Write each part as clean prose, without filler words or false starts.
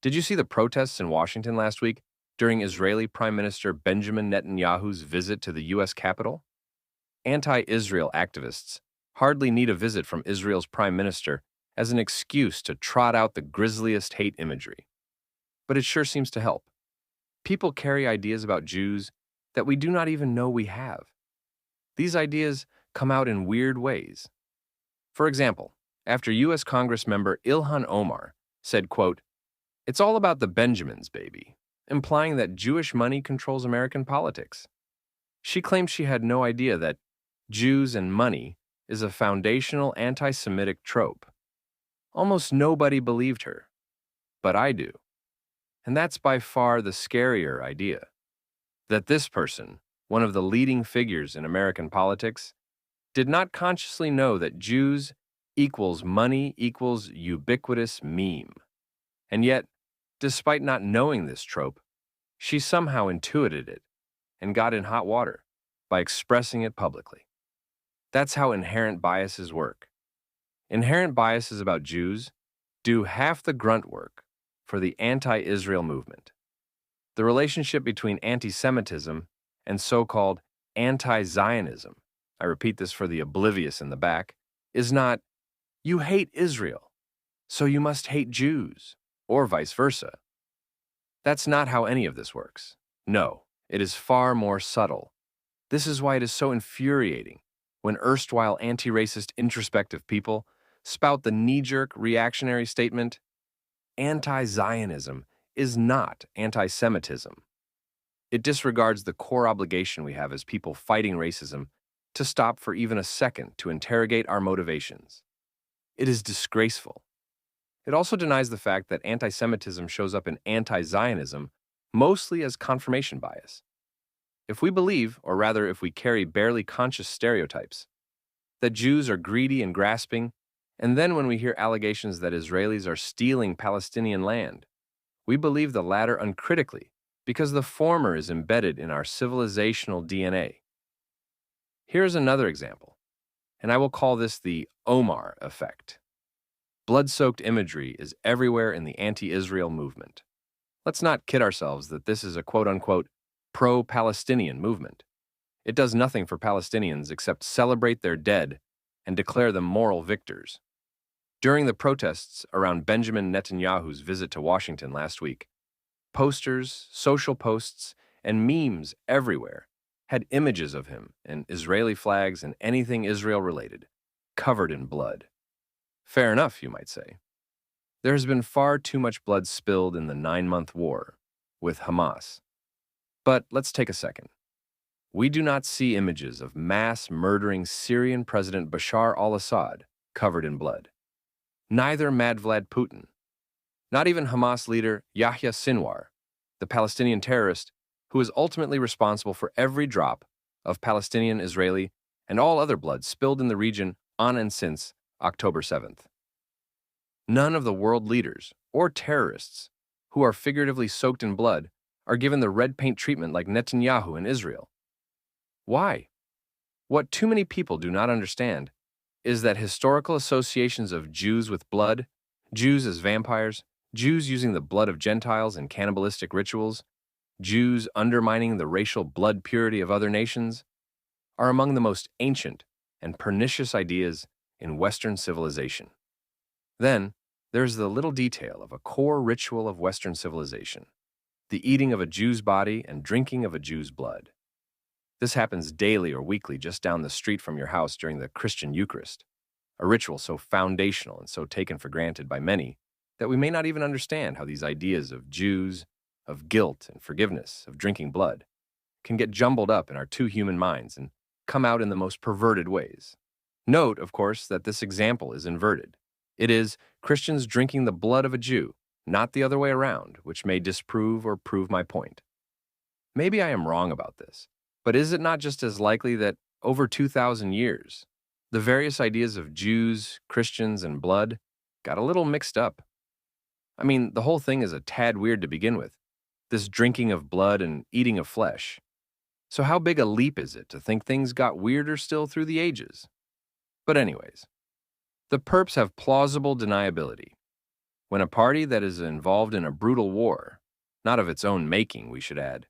Did you see the protests in Washington last week during Israeli Prime Minister Benjamin Netanyahu's visit to the U.S. Capitol? Anti-Israel activists hardly need a visit from Israel's Prime Minister as an excuse to trot out the grisliest hate imagery. But it sure seems to help. People carry ideas about Jews that we do not even know we have. These ideas come out in weird ways. For example, after U.S. Congress member Ilhan Omar said, quote, "It's all about the Benjamins, baby," implying that Jewish money controls American politics. She claimed she had no idea that Jews and money is a foundational anti-Semitic trope. Almost nobody believed her, but I do. And that's by far the scarier idea. That this person, one of the leading figures in American politics, did not consciously know that Jews equals money equals ubiquitous meme. And yet, despite not knowing this trope, she somehow intuited it and got in hot water by expressing it publicly. That's how inherent biases work. Inherent biases about Jews do half the grunt work for the anti-Israel movement. The relationship between anti-Semitism and so-called anti-Zionism, I repeat this for the oblivious in the back, is not, you hate Israel, so you must hate Jews, or vice versa. That's not how any of this works. No, it is far more subtle. This is why it is so infuriating when erstwhile anti-racist introspective people spout the knee-jerk reactionary statement, anti-Zionism is not anti-Semitism. It disregards the core obligation we have as people fighting racism to stop for even a second to interrogate our motivations. It is disgraceful. It also denies the fact that anti-Semitism shows up in anti-Zionism mostly as confirmation bias. If we believe, or rather if we carry barely conscious stereotypes, that Jews are greedy and grasping, and then when we hear allegations that Israelis are stealing Palestinian land, we believe the latter uncritically because the former is embedded in our civilizational DNA. Here's another example, and I will call this the Omar effect. Blood-soaked imagery is everywhere in the anti-Israel movement. Let's not kid ourselves that this is a quote-unquote pro-Palestinian movement. It does nothing for Palestinians except celebrate their dead and declare them moral victors. During the protests around Benjamin Netanyahu's visit to Washington last week, posters, social posts, and memes everywhere had images of him and Israeli flags and anything Israel-related, covered in blood. Fair enough, you might say. There has been far too much blood spilled in the 9-month war with Hamas. But let's take a second. We do not see images of mass-murdering Syrian President Bashar al-Assad covered in blood. Neither Mad Vlad Putin, not even Hamas leader Yahya Sinwar, the Palestinian terrorist who is ultimately responsible for every drop of Palestinian, Israeli, and all other blood spilled in the region on and since October 7th. None of the world leaders or terrorists who are figuratively soaked in blood are given the red paint treatment like Netanyahu in Israel. Why? What too many people do not understand is that historical associations of Jews with blood, Jews as vampires, Jews using the blood of Gentiles in cannibalistic rituals, Jews undermining the racial blood purity of other nations, are among the most ancient and pernicious ideas in Western civilization. Then, there's the little detail of a core ritual of Western civilization, the eating of a Jew's body and drinking of a Jew's blood. This happens daily or weekly just down the street from your house during the Christian Eucharist, a ritual so foundational and so taken for granted by many that we may not even understand how these ideas of Jews, of guilt and forgiveness, of drinking blood, can get jumbled up in our too human minds and come out in the most perverted ways. Note, of course, that this example is inverted. It is Christians drinking the blood of a Jew, not the other way around, which may disprove or prove my point. Maybe I am wrong about this, but is it not just as likely that over 2,000 years, the various ideas of Jews, Christians, and blood got a little mixed up? I mean, the whole thing is a tad weird to begin with, this drinking of blood and eating of flesh. So how big a leap is it to think things got weirder still through the ages? But anyways, the perps have plausible deniability. When a party that is involved in a brutal war, not of its own making, we should add,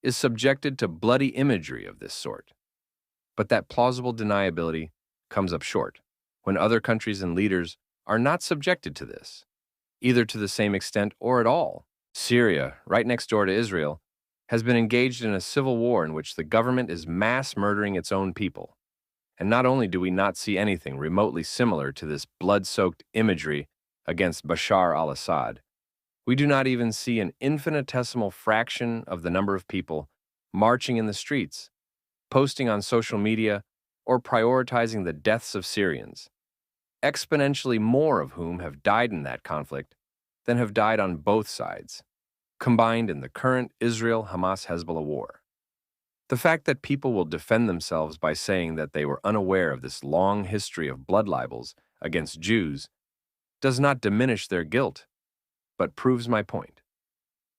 is subjected to bloody imagery of this sort. But that plausible deniability comes up short when other countries and leaders are not subjected to this, either to the same extent or at all. Syria, right next door to Israel, has been engaged in a civil war in which the government is mass murdering its own people. And not only do we not see anything remotely similar to this blood-soaked imagery against Bashar al-Assad, we do not even see an infinitesimal fraction of the number of people marching in the streets, posting on social media, or prioritizing the deaths of Syrians, exponentially more of whom have died in that conflict than have died on both sides, combined in the current Israel-Hamas-Hezbollah war. The fact that people will defend themselves by saying that they were unaware of this long history of blood libels against Jews does not diminish their guilt, but proves my point.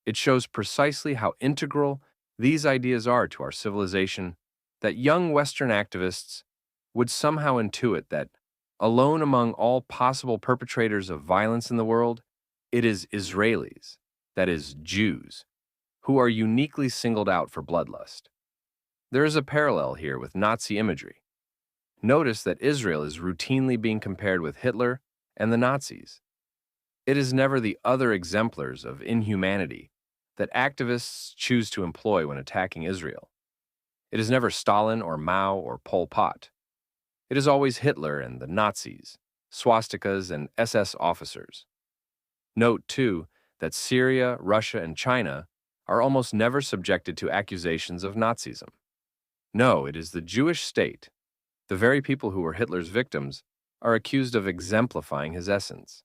It shows precisely how integral these ideas are to our civilization that young Western activists would somehow intuit that, alone among all possible perpetrators of violence in the world, it is Israelis, that is, Jews, who are uniquely singled out for bloodlust. There is a parallel here with Nazi imagery. Notice that Israel is routinely being compared with Hitler and the Nazis. It is never the other exemplars of inhumanity that activists choose to employ when attacking Israel. It is never Stalin or Mao or Pol Pot. It is always Hitler and the Nazis, swastikas and SS officers. Note, too, that Syria, Russia, and China are almost never subjected to accusations of Nazism. No, it is the Jewish state. The very people who were Hitler's victims are accused of exemplifying his essence.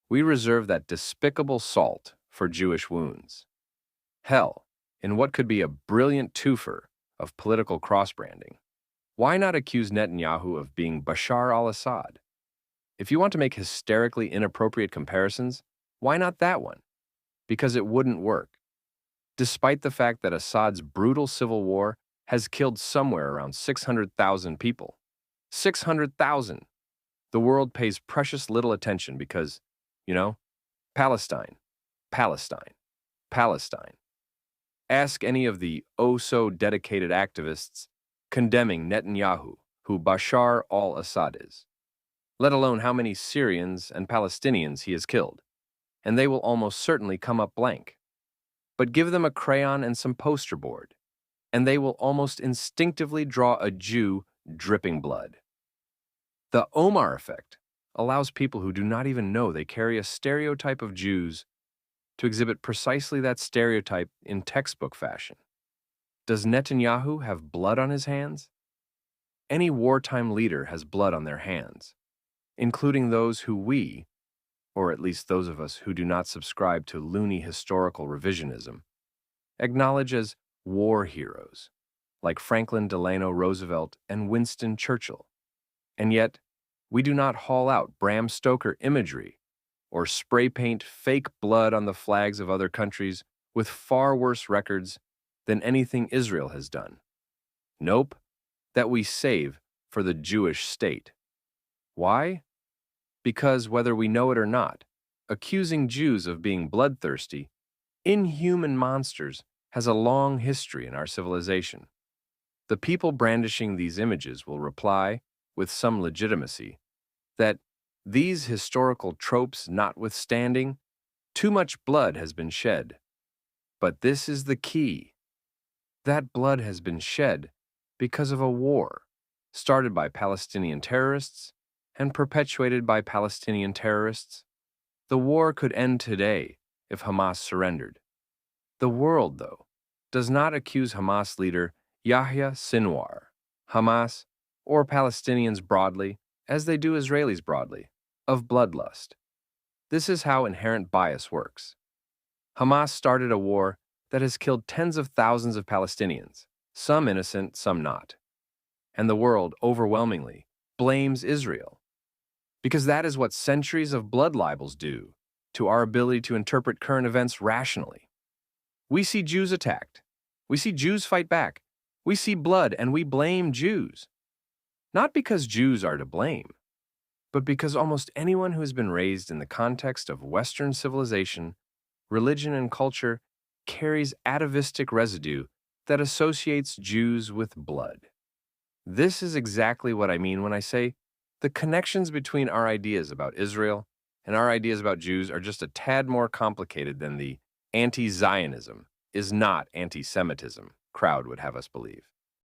We reserve that despicable salt for Jewish wounds. Hell, in what could be a brilliant twofer of political cross-branding, why not accuse Netanyahu of being Bashar al-Assad? If you want to make hysterically inappropriate comparisons, why not that one? Because it wouldn't work. Despite the fact that Assad's brutal civil war has killed somewhere around 600,000 people. 600,000! The world pays precious little attention because, Palestine, Palestine, Palestine. Ask any of the oh-so-dedicated activists condemning Netanyahu, who Bashar al-Assad is, let alone how many Syrians and Palestinians he has killed, and they will almost certainly come up blank. But give them a crayon and some poster board, and they will almost instinctively draw a Jew dripping blood. The Omar effect allows people who do not even know they carry a stereotype of Jews to exhibit precisely that stereotype in textbook fashion. Does Netanyahu have blood on his hands? Any wartime leader has blood on their hands, including those who we, or at least those of us who do not subscribe to loony historical revisionism, acknowledge as war heroes, like Franklin Delano Roosevelt and Winston Churchill. And yet, we do not haul out Bram Stoker imagery or spray paint fake blood on the flags of other countries with far worse records than anything Israel has done. Nope, that we save for the Jewish state. Why? Because whether we know it or not, accusing Jews of being bloodthirsty, inhuman monsters has a long history in our civilization. The people brandishing these images will reply, with some legitimacy, that these historical tropes notwithstanding, too much blood has been shed. But this is the key. That blood has been shed because of a war started by Palestinian terrorists and perpetuated by Palestinian terrorists. The war could end today if Hamas surrendered. The world, though, does not accuse Hamas leader Yahya Sinwar, Hamas, or Palestinians broadly, as they do Israelis broadly, of bloodlust. This is how inherent bias works. Hamas started a war that has killed tens of thousands of Palestinians, some innocent, some not. And the world, overwhelmingly, blames Israel. Because that is what centuries of blood libels do to our ability to interpret current events rationally. We see Jews attacked. We see Jews fight back. We see blood and we blame Jews. Not because Jews are to blame, but because almost anyone who has been raised in the context of Western civilization, religion, and culture carries atavistic residue that associates Jews with blood. This is exactly what I mean when I say the connections between our ideas about Israel and our ideas about Jews are just a tad more complicated than the anti Zionism is not anti Semitism crowd would have us believe.